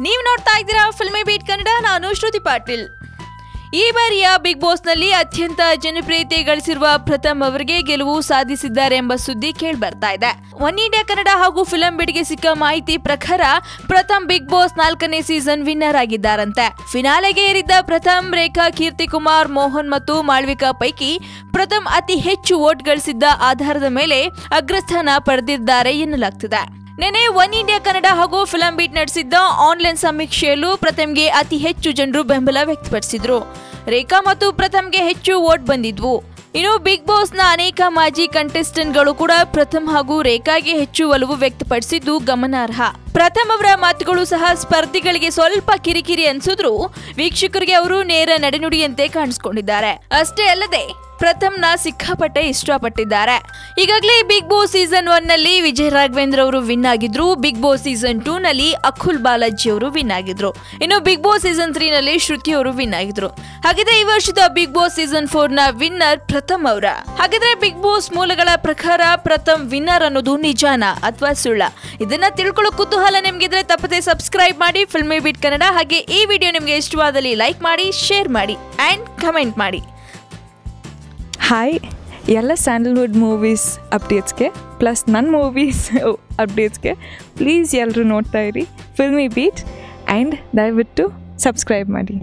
ನೀವು ನೋಡ್ತಾ ಇದ್ದೀರಾ ಫಿಲ್ಮಿ ಬೀಟ್ ಕನ್ನಡ. ನಾನು ಶ್ರುತಿ ಪಾಟೀಲ್. ಈ ಬಾರಿಯ ಬಿಗ್ ಬಾಸ್ನಲ್ಲಿ ಅತ್ಯಂತ ಜನಪ್ರಿಯತೆ ಗಳಿಸಿರುವ ಪ್ರಥಮ್ ಅವರಿಗೆ ಗೆಲುವು ಸಾಧಿಸಿದ್ದಾರೆ ಎಂಬ ಸುದ್ದಿ ಕೇಳಿ ಬರ್ತಾ ಇದೆ. ಒನ್ ಇಂಡಿಯಾ ಕನ್ನಡ ಹಾಗೂ ಫಿಲಂ ಬೀಟ್ಗೆ ಸಿಕ್ಕ ಮಾಹಿತಿ ಪ್ರಕಾರ ಪ್ರಥಮ್ ಬಿಗ್ ಬಾಸ್ 4ನೇ ಸೀಸನ್ ವಿನ್ನರ್ ಆಗಿದ್ದಾರಂತೆ. ಫಿನಾಲೆಗೆ ಏರಿದ್ದ ಪ್ರಥಮ್, ರೇಖಾ, ಕೀರ್ತಿ ಕುಮಾರ್, ಮೋಹನ್ ಮತ್ತು ಮಾಳ್ವಿಕಾ ಪೈಕಿ ಪ್ರಥಮ್ ಅತಿ ಹೆಚ್ಚು ವೋಟ್ ಗಳಿಸಿದ್ದ ಆಧಾರದ ಮೇಲೆ ಅಗ್ರಸ್ಥಾನ ಪಡೆದಿದ್ದಾರೆ ಎನ್ನಲಾಗ್ತಿದೆ. ನೆನೆ ಒನ್ ಇಂಡಿಯಾ ಕನ್ನಡ ಹಾಗೂ ಫಿಲಂ ಬೀಟ್ ನಡೆಸಿದ್ದ ಆನ್ಲೈನ್ ಸಮೀಕ್ಷೆಯಲ್ಲೂ ಪ್ರಥಮ್ಗೆ ಅತಿ ಹೆಚ್ಚು ಜನರು ಬೆಂಬಲ ವ್ಯಕ್ತಪಡಿಸಿದ್ರು. ರೇಖಾ ಮತ್ತು ಪ್ರಥಮ್ಗೆ ಹೆಚ್ಚು ವೋಟ್ ಬಂದಿದ್ವು. ಇನ್ನು ಬಿಗ್ ಬಾಸ್ನ ಅನೇಕ ಮಾಜಿ ಕಂಟೆಸ್ಟೆಂಟ್ಗಳು ಕೂಡ ಪ್ರಥಮ್ ಹಾಗೂ ರೇಖಾಗೆ ಹೆಚ್ಚು ಒಲವು ವ್ಯಕ್ತಪಡಿಸಿದ್ದು ಗಮನಾರ್ಹ. ಪ್ರಥಮ್ ಅವರ ಮಾತುಗಳು ಸಹ ಸ್ಪರ್ಧಿಗಳಿಗೆ ಸ್ವಲ್ಪ ಕಿರಿಕಿರಿ ಅನ್ಸಿದ್ರು ವೀಕ್ಷಕರಿಗೆ ಅವರು ನೇರ ನಡೆನುಡಿಯಂತೆ ಕಾಣಿಸಿಕೊಂಡಿದ್ದಾರೆ. ಅಷ್ಟೇ ಅಲ್ಲದೆ ಪ್ರಥಮ್ನ ಸಿಕ್ಕಾಪಟ್ಟೆ ಇಷ್ಟಪಟ್ಟಿದ್ದಾರೆ. ಈಗಾಗಲೇ ಬಿಗ್ ಬಾಸ್ ಸೀಸನ್ 1 ನಲ್ಲಿ ವಿಜಯ್ ರಾಘವೇಂದ್ರ ಅವರು ವಿನ್ ಆಗಿದ್ರು. ಬಿಗ್ ಬಾಸ್ ಸೀಸನ್ 2 ನಲ್ಲಿ ಅಕುಲ್ ಬಾಲಾಜಿ ಅವರು ವಿನ್ ಆಗಿದ್ರು. ಇನ್ನು ಬಿಗ್ ಬಾಸ್ ಸೀಸನ್ 3 ನಲ್ಲಿ ಶ್ರುತಿ ಅವರು ವಿನ್ ಆಗಿದ್ರು. ಹಾಗಿದ್ರೆ ಈ ವರ್ಷದ ಬಿಗ್ ಬಾಸ್ ಸೀಸನ್ 4 ನ ವಿನ್ನರ್ ಪ್ರಥಮ್ ಅವರ. ಹಾಗಿದ್ರೆ ಬಿಗ್ ಬಾಸ್ ಮೂಲಗಳ ಪ್ರಕಾರ ಪ್ರಥಮ್ ವಿನ್ನರ್ ಅನ್ನೋದು ನಿಜಾನಾ ಅಥವಾ ಸುಳ್ಳ? ಇದನ್ನ ತಿಳ್ಕೊಳ್ಳೋ ಕುತೂಹಲ ನಿಮ್ಗಿದ್ರೆ ತಪ್ಪದೆ ಸಬ್ಸ್ಕ್ರೈಬ್ ಮಾಡಿ ಫಿಲ್ಮಿ ಬೀಟ್ ಕನ್ನಡ. ಹಾಗೆ ಈ ವಿಡಿಯೋ ನಿಮ್ಗೆ ಇಷ್ಟವಾದಲ್ಲಿ ಲೈಕ್ ಮಾಡಿ, ಶೇರ್ ಮಾಡಿ ಅಂಡ್ ಕಮೆಂಟ್ ಮಾಡಿ. ಹಾಯ್, ಎಲ್ಲ ಸ್ಯಾಂಡಲ್ವುಡ್ ಮೂವೀಸ್ ಅಪ್ಡೇಟ್ಸ್ಗೆ ಪ್ಲಸ್ ನನ್ನ ಮೂವೀಸ್ ಅಪ್ಡೇಟ್ಸ್ಗೆ ಪ್ಲೀಸ್ ಎಲ್ಲರೂ ನೋಡ್ತಾ ಇರಿ ಫಿಲ್ಮಿ ಬೀಟ್ ಆ್ಯಂಡ್ ದಯವಿಟ್ಟು ಸಬ್ಸ್ಕ್ರೈಬ್ ಮಾಡಿ.